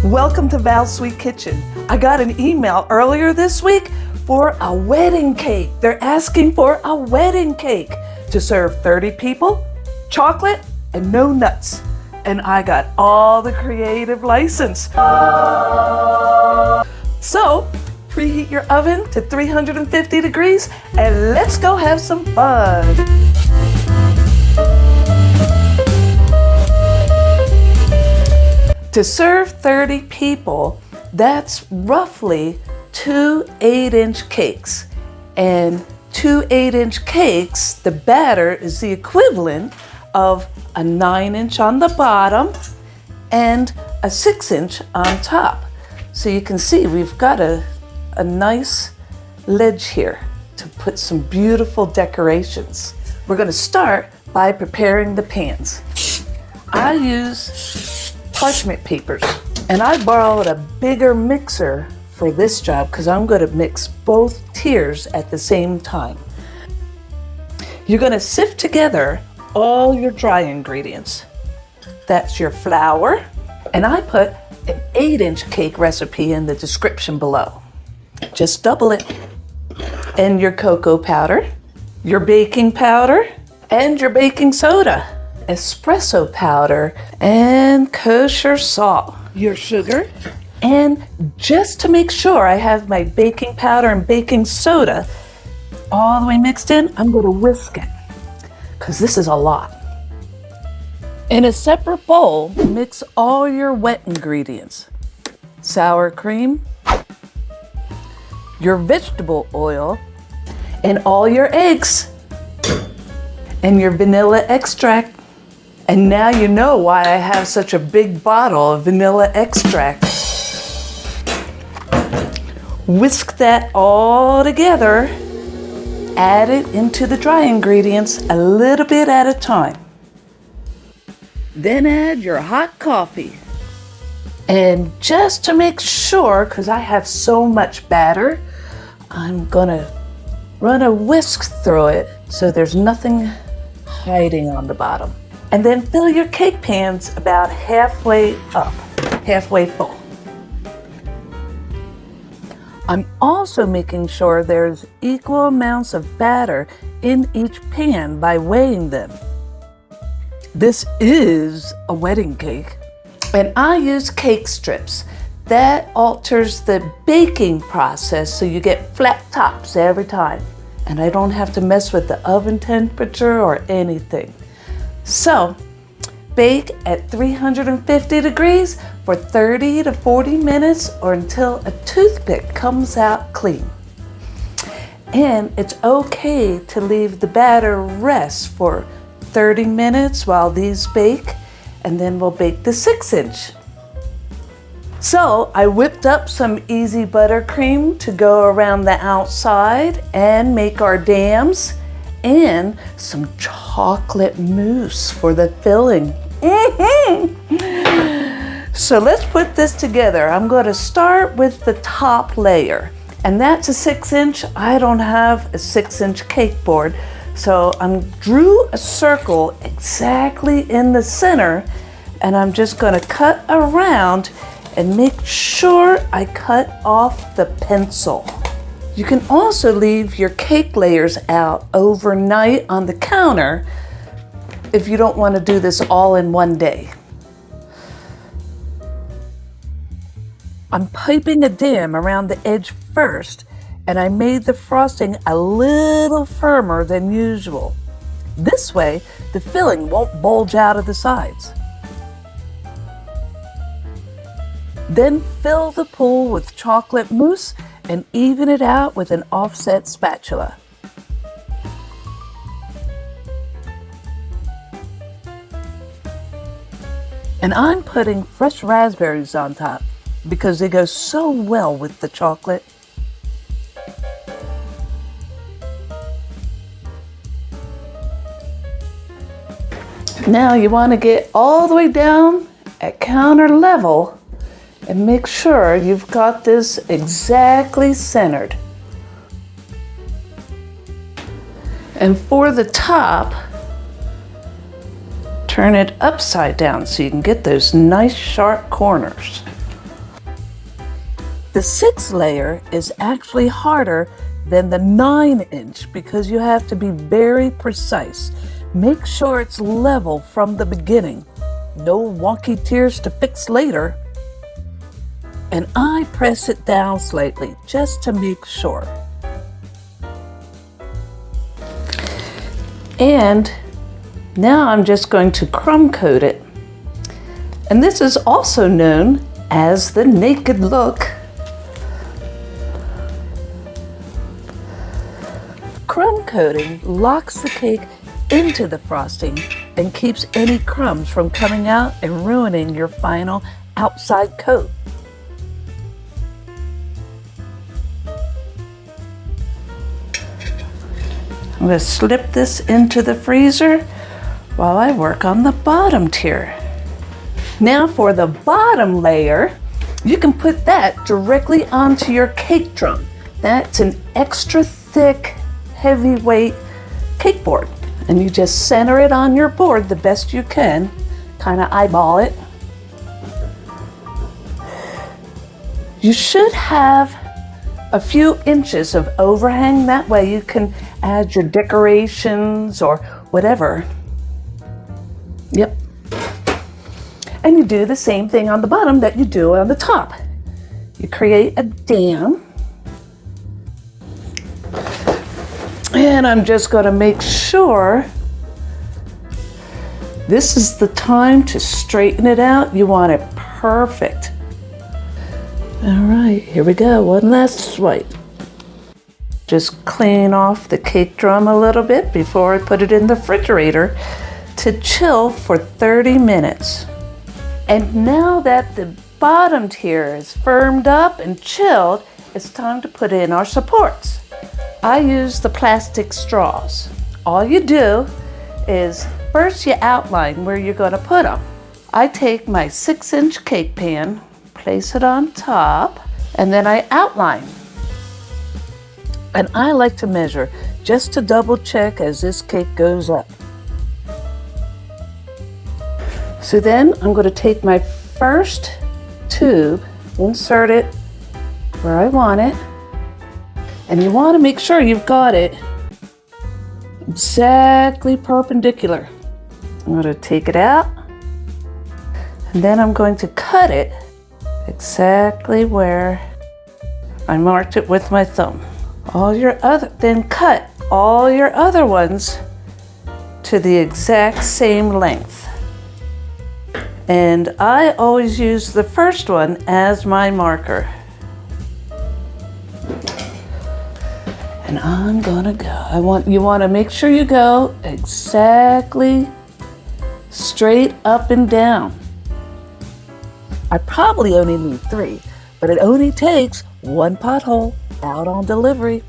Welcome to Val's Sweet Kitchen. I got an email earlier this week for a wedding cake. They're asking for a wedding cake to serve 30 people, chocolate, and no nuts. And I got all the creative license. So, preheat your oven to 350 degrees and let's go have some fun. To serve 30 people, that's roughly 2 8-inch cakes. And 2 8-inch cakes, the batter is the equivalent of a 9-inch on the bottom and a 6-inch on top. So you can see we've got a nice ledge here to put some beautiful decorations. We're going to start by preparing the pans. I use parchment papers, and I borrowed a bigger mixer for this job because I'm going to mix both tiers at the same time. You're going to sift together all your dry ingredients. That's your flour, and I put an 8-inch cake recipe in the description below. Just double it. And your cocoa powder, your baking powder, and your baking soda, espresso powder, and kosher salt, your sugar. And just to make sure I have my baking powder and baking soda all the way mixed in, I'm going to whisk it because this is a lot. In a separate bowl, mix all your wet ingredients. Sour cream, your vegetable oil, and all your eggs, and your vanilla extract. And now you know why I have such a big bottle of vanilla extract. Whisk that all together. Add it into the dry ingredients a little bit at a time. Then add your hot coffee. And just to make sure, because I have so much batter, I'm gonna run a whisk through it so there's nothing hiding on the bottom. And then fill your cake pans about halfway up, halfway full. I'm also making sure there's equal amounts of batter in each pan by weighing them. This is a wedding cake, and I use cake strips. That alters the baking process so you get flat tops every time. And I don't have to mess with the oven temperature or anything. So, bake at 350 degrees for 30 to 40 minutes or until a toothpick comes out clean. And it's okay to leave the batter rest for 30 minutes while these bake, and then we'll bake the 6-inch. So I whipped up some easy buttercream to go around the outside and make our dams, and some chocolate mousse for the filling. So let's put this together. I'm going to start with the top layer, and that's a 6-inch. I don't have a 6-inch cake board, so I drew a circle exactly in the center, and I'm just going to cut around and make sure I cut off the pencil. You can also leave your cake layers out overnight on the counter if you don't want to do this all in one day. I'm piping a dam around the edge first, and I made the frosting a little firmer than usual. This way, the filling won't bulge out of the sides. Then fill the pool with chocolate mousse and even it out with an offset spatula. And I'm putting fresh raspberries on top because they go so well with the chocolate. Now you want to get all the way down at counter level and make sure you've got this exactly centered. And for the top, turn it upside down so you can get those nice sharp corners. The 6 layer is actually harder than the 9-inch because you have to be very precise. Make sure it's level from the beginning. No wonky tiers to fix later. And I press it down slightly just to make sure. And now I'm just going to crumb coat it. And this is also known as the naked look. Crumb coating locks the cake into the frosting and keeps any crumbs from coming out and ruining your final outside coat. I'm going to slip this into the freezer while I work on the bottom tier. Now for the bottom layer, you can put that directly onto your cake drum. That's an extra thick, heavyweight cake board. And you just center it on your board the best you can, kind of eyeball it. You should have a few inches of overhang, that way you can add your decorations or whatever. Yep. And you do the same thing on the bottom that you do on the top. You create a dam. And I'm just going to make sure this is the time to straighten it out. You want it perfect. All right, here we go. One last swipe. Just clean off the cake drum a little bit before I put it in the refrigerator to chill for 30 minutes. And now that the bottom tier is firmed up and chilled, it's time to put in our supports. I use the plastic straws. All you do is first you outline where you're going to put them. I take my 6-inch cake pan, place it on top, and then I outline. And I like to measure just to double check as this cake goes up. So then I'm going to take my first tube, insert it where I want it, and you want to make sure you've got it exactly perpendicular. I'm going to take it out, and then I'm going to cut it exactly where I marked it with my thumb. Then cut all your other ones to the exact same length. And I always use the first one as my marker. And I'm gonna go. You want to make sure you go exactly straight up and down. I probably only need 3, but it only takes 1 pothole out on delivery.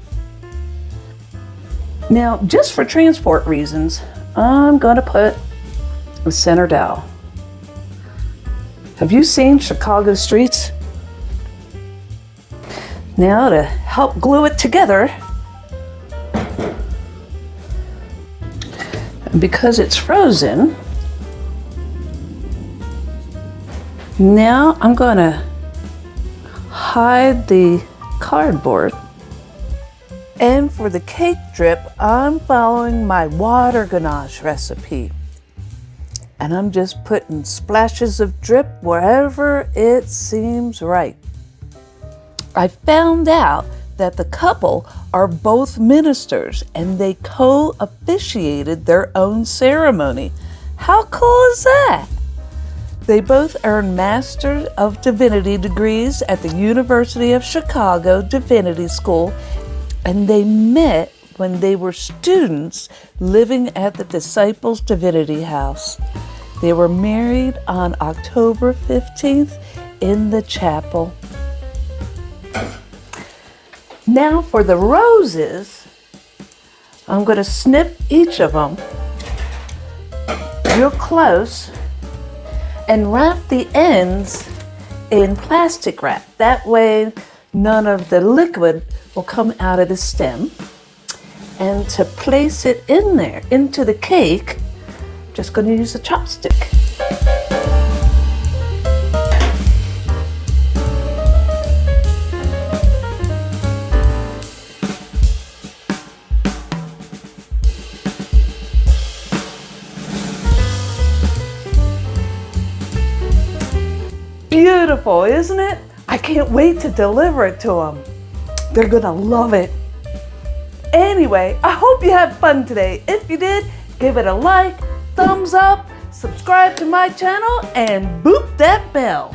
Now, just for transport reasons, I'm gonna put a center dowel. Have you seen Chicago streets? Now to help glue it together, and because it's frozen, now I'm going to hide the cardboard. And for the cake drip, I'm following my water ganache recipe. And I'm just putting splashes of drip wherever it seems right. I found out that the couple are both ministers and they co-officiated their own ceremony. How cool is that? They both earned Master of Divinity degrees at the University of Chicago Divinity School, and they met when they were students living at the Disciples Divinity House. They were married on October 15th in the chapel. Now for the roses, I'm going to snip each of them real close and wrap the ends in plastic wrap. That way none of the liquid will come out of the stem. And to place it in there, into the cake, I'm just going to use a chopstick. beautiful, isn't it? I can't wait to deliver it to them. They're gonna love it. Anyway, I hope you had fun today. If you did, give it a like, thumbs up, subscribe to my channel, and boop that bell.